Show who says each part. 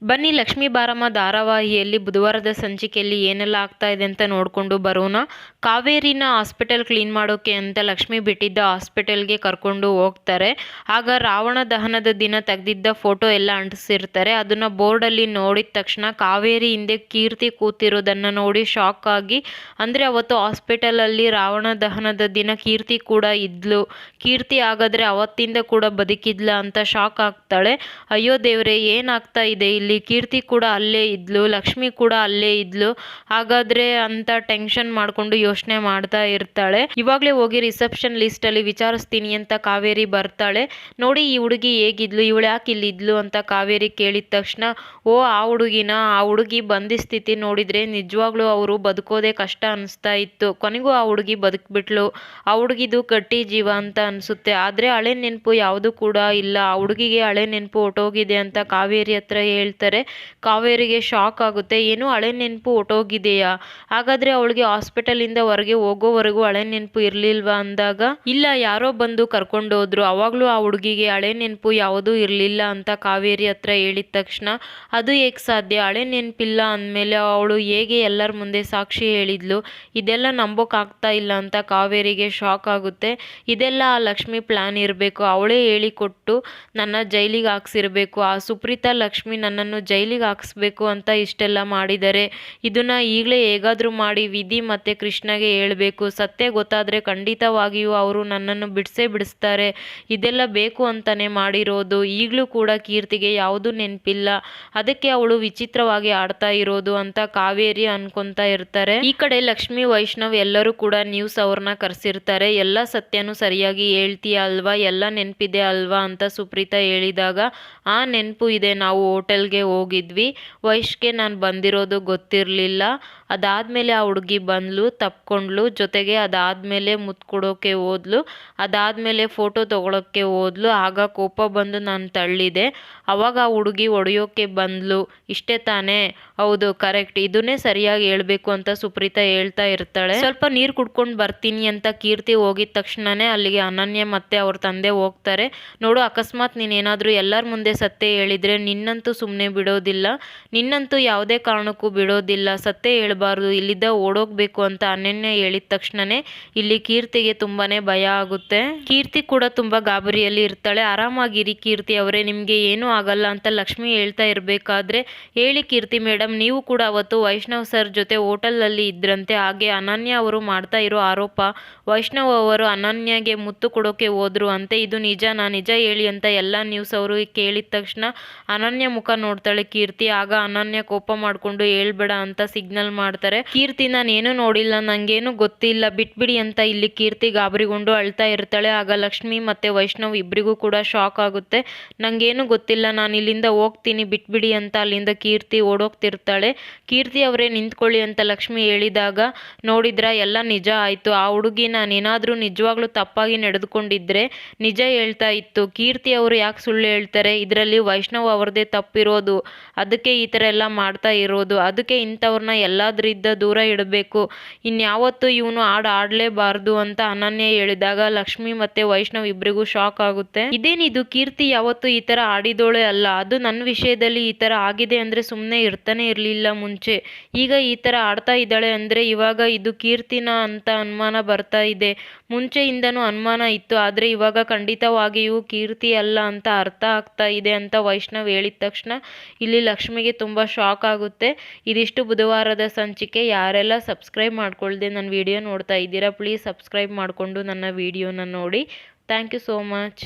Speaker 1: ಬನ್ನಿ ಲಕ್ಷ್ಮೀ ಬಾರಮ್ಮ ಧಾರಾವಾಹಿಯಲ್ಲಿ ಬುಧವಾರದ ಸಂಚಿಕೆಯಲ್ಲಿ ಏನೆಲ್ಲ ಆಗ್ತಾ ಇದೆ ಅಂತ ನೋಡಿಕೊಂಡು ಬರೋಣ. ಕಾವೇರಿನ ಹಾಸ್ಪಿಟಲ್ ಕ್ಲೀನ್ ಮಾಡೋಕೆ ಅಂತ ಲಕ್ಷ್ಮಿ ಬಿಟ್ಟಿದ್ದ ಹಾಸ್ಪಿಟಲ್ಗೆ ಕರ್ಕೊಂಡು ಹೋಗ್ತಾರೆ. ಆಗ ರಾವಣ ದಹನದ ದಿನ ತೆಗೆದಿದ್ದ ಫೋಟೋ ಎಲ್ಲ ಅಂಟಿಸಿರ್ತಾರೆ. ಅದನ್ನು ಬೋರ್ಡಲ್ಲಿ ನೋಡಿದ ತಕ್ಷಣ ಕಾವೇರಿ ಹಿಂದೆ ಕೀರ್ತಿ ಕೂತಿರೋದನ್ನು ನೋಡಿ ಶಾಕ್ ಆಗಿ, ಅಂದರೆ ಅವತ್ತು ಹಾಸ್ಪಿಟಲಲ್ಲಿ ರಾವಣ ದಹನದ ದಿನ ಕೀರ್ತಿ ಕೂಡ ಇದ್ಲು, ಕೀರ್ತಿ ಹಾಗಾದರೆ ಅವತ್ತಿಂದ ಕೂಡ ಬದುಕಿದ್ಲ ಅಂತ ಶಾಕ್ ಆಗ್ತಾಳೆ. ಅಯ್ಯೋ ದೇವ್ರೆ, ಏನಾಗ್ತಾ ಇದೆ ಇಲ್ಲಿ, ಕೀರ್ತಿ ಕೂಡ ಅಲ್ಲೇ ಇದ್ಲು, ಲಕ್ಷ್ಮಿ ಕೂಡ ಅಲ್ಲೇ ಇದ್ಲು, ಹಾಗಾದ್ರೆ ಅಂತ ಟೆನ್ಷನ್ ಮಾಡ್ಕೊಂಡು ಯೋಚನೆ ಮಾಡ್ತಾ ಇರ್ತಾಳೆ. ಇವಾಗಲೇ ಹೋಗಿ ರಿಸೆಪ್ಷನ್ ಲಿಸ್ಟ್ ಅಲ್ಲಿ ವಿಚಾರಿಸ್ತೀನಿ ಅಂತ ಕಾವೇರಿ ಬರ್ತಾಳೆ. ನೋಡಿ ಈ ಹುಡುಗಿ ಹೇಗಿದ್ಲು, ಇವಳು ಯಾಕೆ ಇಲ್ಲಿದ್ಲು ಅಂತ ಕಾವೇರಿ ಕೇಳಿದ ತಕ್ಷಣ, ಓ ಆ ಹುಡುಗಿನ, ಆ ಹುಡುಗಿ ಬಂದಿ ಸ್ಥಿತಿ ನೋಡಿದ್ರೆ ನಿಜವಾಗ್ಲೂ ಅವರು ಬದುಕೋದೇ ಕಷ್ಟ ಅನಿಸ್ತಾ ಇತ್ತು, ಕೊನೆಗೂ ಆ ಹುಡುಗಿ ಬದುಕ್ಬಿಟ್ಲು, ಆ ಹುಡುಗಿದು ಗಟ್ಟಿ ಜೀವ ಅಂತ ಅನ್ಸುತ್ತೆ, ಆದ್ರೆ ಹಳೆ ನೆನಪು ಯಾವುದು ಕೂಡ ಇಲ್ಲ, ಆ ಹುಡುಗಿಗೆ ಹಳೆ ನೆನಪು ಹೊಟ್ಟೋಗಿದೆ ಅಂತ ಕಾವೇರಿ ಹತ್ರ ಹೇಳ್ತಾರೆ. ಕಾವೇರಿಗೆ ಶಾಕ್ ಆಗುತ್ತೆ. ಏನು ಹಳೆ ನೆನಪು ಹೊಟ್ಟೋಗಿದೆಯಾ, ಹಾಗಾದ್ರೆ ಅವಳಿಗೆ ಹಾಸ್ಪಿಟಲ್ ಇಂದ ಹೊರಗೆ ಹೋಗೋವರೆಗೂ ಹಳೆ ನೆನಪು ಇರ್ಲಿಲ್ವಾ ಅಂದಾಗ, ಇಲ್ಲ ಯಾರೋ ಬಂದು ಕರ್ಕೊಂಡೋದ್ರು, ಅವಾಗ್ಲೂ ಆ ಹುಡುಗಿಗೆ ಹಳೆ ನೆನಪು ಯಾವುದೂ ಇರ್ಲಿಲ್ಲ ಅಂತ ಕಾವೇರಿ ಹತ್ರ ಹೇಳಿದ ತಕ್ಷಣ, ಅದು ಹೇಗೆ ಸಾಧ್ಯ, ಹಳೆ ನೆನಪಿಲ್ಲ ಅಂದಮೇಲೆ ಅವಳು ಹೇಗೆ ಎಲ್ಲರ ಮುಂದೆ ಸಾಕ್ಷಿ ಹೇಳಿದ್ಲು, ಇದೆಲ್ಲ ನಂಬೋಕ್ಕಾಗ್ತಾ ಇಲ್ಲ ಅಂತ ಕಾವೇರಿಗೆ ಶಾಕ್ ಆಗುತ್ತೆ. ಇದೆಲ್ಲ ಆ ಲಕ್ಷ್ಮಿ ಪ್ಲಾನ್ ಇರಬೇಕು, ಅವಳೇ ಹೇಳಿಕೊಟ್ಟು ನನ್ನ ಜೈಲಿಗೆ ಹಾಕ್ಸಿರ್ಬೇಕು, ಆ ಸುಪ್ರೀತಾ ಲಕ್ಷ್ಮಿ ನನ್ನನ್ನು ಜೈಲಿಗೆ ಹಾಕಿಸ್ಬೇಕು ಅಂತ ಇಷ್ಟೆಲ್ಲ ಮಾಡಿದ್ದಾರೆ, ಇದನ್ನ ಈಗಲೇ ಹೇಗಾದರೂ ಮಾಡಿ ವಿಧಿ ಮತ್ತೆ ಕೃಷ್ಣಗೆ ಹೇಳಬೇಕು, ಸತ್ಯ ಗೊತ್ತಾದರೆ ಖಂಡಿತವಾಗಿಯೂ ಅವರು ನನ್ನನ್ನು ಬಿಡಿಸ್ತಾರೆ, ಇದೆಲ್ಲ ಬೇಕು ಅಂತಾನೆ ಮಾಡಿರೋದು, ಈಗಲೂ ಕೂಡ ಕೀರ್ತಿಗೆ ಯಾವುದೂ ನೆನಪಿಲ್ಲ, ಅದಕ್ಕೆ ಅವಳು ವಿಚಿತ್ರವಾಗಿ ಆಡ್ತಾ ಇರೋದು ಅಂತ ಕಾವೇರಿ ಅನ್ಕೊಂತಾ ಇರ್ತಾರೆ. ಈ ಕಡೆ ಲಕ್ಷ್ಮಿ ವೈಷ್ಣವ್ ಎಲ್ಲರೂ ಕೂಡ ನ್ಯೂಸ್ ಅವ್ರನ್ನ ಕರೆಸಿರ್ತಾರೆ. ಎಲ್ಲ ಸತ್ಯನೂ ಸರಿಯಾಗಿ ಹೇಳ್ತೀಯ ಅಲ್ವಾ, ಎಲ್ಲ ನೆನಪಿದೆ ಅಲ್ವಾ ಅಂತ ಸುಪ್ರೀತಾ ಹೇಳಿದಾಗ, ಆ ನೆನಪು ಇದೆ, ನಾವು ಹೋಟೆಲ್ಗೆ ಹೋಗಿದ್ವಿ, ವೈಶ್ಗೆ ನಾನು ಬಂದಿರೋದು ಗೊತ್ತಿರಲಿಲ್ಲ, ಅದಾದಮೇಲೆ ಆ ಹುಡುಗಿ ಬಂದ್ಲು, ತಪ್ಕೊಂಡ್ಲು, ಜೊತೆಗೆ ಅದಾದಮೇಲೆ ಮುತ್ತು ಕೊಡೋಕೆ ಹೋದ್ಲು, ಅದಾದಮೇಲೆ ಫೋಟೋ ತೊಗೊಳಕ್ಕೆ ಹೋದ್ಲು, ಆಗ ಕೋಪ ಬಂದು ನಾನು ತಳ್ಳಿದೆ, ಅವಾಗ ಆ ಹುಡುಗಿ ಹೊಡೆಯೋಕೆ ಬಂದ್ಲು, ಇಷ್ಟೇ ತಾನೇ, ಹೌದು ಕರೆಕ್ಟ್, ಇದನ್ನೇ ಸರಿಯಾಗಿ ಹೇಳ್ಬೇಕು ಅಂತ ಸುಪ್ರೀತಾ ಹೇಳ್ತಾ ಇರ್ತಾಳೆ. ಸ್ವಲ್ಪ ನೀರು ಕುಡ್ಕೊಂಡು ಬರ್ತೀನಿ ಅಂತ ಕೀರ್ತಿ ಹೋಗಿದ ತಕ್ಷಣನೇ ಅಲ್ಲಿಗೆ ಅನನ್ಯ ಮತ್ತೆ ಅವ್ರ ತಂದೆ ಹೋಗ್ತಾರೆ. ನೋಡು, ಅಕಸ್ಮಾತ್ ನೀನೇನಾದರೂ ಎಲ್ಲರ ಮುಂದೆ ಸತ್ಯ ಹೇಳಿದ್ರೆ ನಿನ್ನಂತೂ ಸುಮ್ಮನೆ ಬಿಡೋದಿಲ್ಲ, ನಿನ್ನಂತೂ ಯಾವುದೇ ಕಾರಣಕ್ಕೂ ಬಿಡೋದಿಲ್ಲ, ಸತ್ಯ ಹೇಳ್ಬಾರ್ದು, ಇಲ್ಲಿದ್ದ ಓಡೋಗ್ಬೇಕು ಅಂತ ಅನನ್ಯ ಹೇಳಿದ ತಕ್ಷಣನೇ ಇಲ್ಲಿ ಕೀರ್ತಿಗೆ ತುಂಬಾನೇ ಭಯ ಆಗುತ್ತೆ. ಕೀರ್ತಿ ಕೂಡ ತುಂಬಾ ಗಾಬರಿಯಲ್ಲಿ ಇರ್ತಾಳೆ. ಆರಾಮಾಗಿರಿ ಕೀರ್ತಿ ಅವರೇ, ನಿಮ್ಗೆ ಏನೂ ಆಗಲ್ಲ ಅಂತ ಲಕ್ಷ್ಮಿ ಹೇಳ್ತಾ ಇರ್ಬೇಕಾದ್ರೆ, ಹೇಳಿ ಕೀರ್ತಿ ಮೇಡಮ್, ನೀವು ಕೂಡ ಅವತ್ತು ವೈಷ್ಣವ್ ಸರ್ ಜೊತೆ ಹೋಟೆಲ್ ಅಲ್ಲಿ ಇದ್ರಂತೆ, ಹಾಗೆ ಅನನ್ಯ ಅವರು ಮಾಡ್ತಾ ಇರೋ ಆರೋಪ ವೈಷ್ಣವ್ ಅವರು ಅನನ್ಯಗೆ ಮುತ್ತು ಕೊಡೋಕೆ ಹೋದ್ರು ಅಂತೆ, ಇದು ನಿಜನಾ, ನಿಜ ಹೇಳಿ ಅಂತ ಎಲ್ಲ ನ್ಯೂಸ್ ಅವರು ಕೇಳಿದ ತಕ್ಷಣ ಅನನ್ಯ ಮುಖ ನೋಡ್ತಾಳೆ ಕೀರ್ತಿ. ಆಗ ಅನನ್ಯ ಕೋಪ ಮಾಡ್ಕೊಂಡು ಹೇಳ್ಬೇಡ ಅಂತ ಸಿಗ್ನಲ್ ಮಾಡ್ತಾರೆ. ಕೀರ್ತಿ, ನಾನೇನು ನೋಡಿಲ್ಲ, ನಂಗೇನು ಗೊತ್ತಿಲ್ಲ, ಬಿಟ್ಬಿಡಿ ಅಂತ ಇಲ್ಲಿ ಕೀರ್ತಿ ಗಾಬರಿಗೊಂಡು ಅಳ್ತಾ ಇರ್ತಾಳೆ. ಆಗ ಲಕ್ಷ್ಮಿ ಮತ್ತೆ ವೈಷ್ಣವ್ ಇಬ್ಬರಿಗೂ ಕೂಡ ಶಾಕ್ ಆಗುತ್ತೆ. ನಂಗೇನು ಗೊತ್ತಿಲ್ಲ, ನಾನು ಇಲ್ಲಿಂದ ಹೋಗ್ತೀನಿ, ಬಿಟ್ಬಿಡಿ ಅಂತ ಅಲ್ಲಿಂದ ಕೀರ್ತಿ ಓಡೋಗ್ತಿರ್ತಾಳೆ. ಕೀರ್ತಿ ಅವರೇ ನಿಂತ್ಕೊಳ್ಳಿ ಅಂತ ಲಕ್ಷ್ಮಿ ಹೇಳಿದಾಗ, ನೋಡಿದ್ರ ಎಲ್ಲ ನಿಜ ಆಯ್ತು, ಆ ಹುಡುಗಿ ನಾನೇನಾದ್ರೂ ನಿಜವಾಗ್ಲೂ ತಪ್ಪಾಗಿ ನಡೆದುಕೊಂಡಿದ್ರೆ ನಿಜ ಹೇಳ್ತಾ ಇತ್ತು, ಕೀರ್ತಿ ಅವರು ಯಾಕೆ ಸುಳ್ಳು ಹೇಳ್ತಾರೆ, ಇದರಲ್ಲಿ ವೈಷ್ಣವ್ ಅವ್ರದ್ದೇ ತಪ್ಪಿರೋದು, ಅದಕ್ಕೆ ಈ ಥರ ಎಲ್ಲ ಮಾಡ್ತಾ ಇರೋದು, ಅದಕ್ಕೆ ಇಂಥವ್ರನ್ನ ಎಲ್ಲಾದ್ರಿಂದ ದೂರ ಇಡಬೇಕು, ಇನ್ಯಾವತ್ತೂ ಇವನು ಆಡಲೇಬಾರ್ದು ಅಂತ ಅನನ್ಯ ಹೇಳಿದಾಗ ಲಕ್ಷ್ಮಿ ಮತ್ತೆ ವೈಷ್ಣವ್ ಇಬ್ಬರಿಗೂ ಶಾಕ್ ಆಗುತ್ತೆ. ಇದೇನಿದು, ಕೀರ್ತಿ ಯಾವತ್ತು ಈ ಥರ ಆಡಿದೋಳೆ ಅಲ್ಲ, ಅದು ನನ್ನ ವಿಷಯದಲ್ಲಿ ಈ ಥರ ಆಗಿದೆ ಅಂದರೆ ಸುಮ್ಮನೆ ಇರ್ತಾನೆ ಇರಲಿಲ್ಲ ಮುಂಚೆ, ಈಗ ಈ ಥರ ಆಡ್ತಾ ಇದ್ದಾಳೆ ಅಂದರೆ ಇವಾಗ ಇದು ಕೀರ್ತಿನ ಅಂತ ಅನುಮಾನ ಬರ್ತಾ ಇದೆ, ಮುಂಚೆಯಿಂದನೂ ಅನುಮಾನ ಇತ್ತು, ಆದರೆ ಇವಾಗ ಖಂಡಿತವಾಗಿಯೂ ಕೀರ್ತಿ ಅಲ್ಲ ಅಂತ ಅರ್ಥ ಆಗ್ತಾ ಇದೆ ಅಂತ ವೈಷ್ಣವ್ ಹೇಳಿದ ತಕ್ಷಣ ಇಲ್ಲಿ ಲಕ್ಷ್ಮಿಗೆ ತುಂಬ ಶಾಕ್ ಆಗುತ್ತೆ. ಇದಿಷ್ಟು ಬುಧವಾರದ ಸಂಚಿಕೆ. ಯಾರೆಲ್ಲ ಸಬ್ಸ್ಕ್ರೈಬ್ ಮಾಡ್ಕೊಳ್ದೆ ನನ್ನ ವಿಡಿಯೋ ನೋಡ್ತಾ ಇದ್ದೀರಾ, ಪ್ಲೀಸ್ ಸಬ್ಸ್ಕ್ರೈಬ್ ಮಾಡಿಕೊಂಡು ನನ್ನ ವಿಡಿಯೋನ ನೋಡಿ. Thank you so much.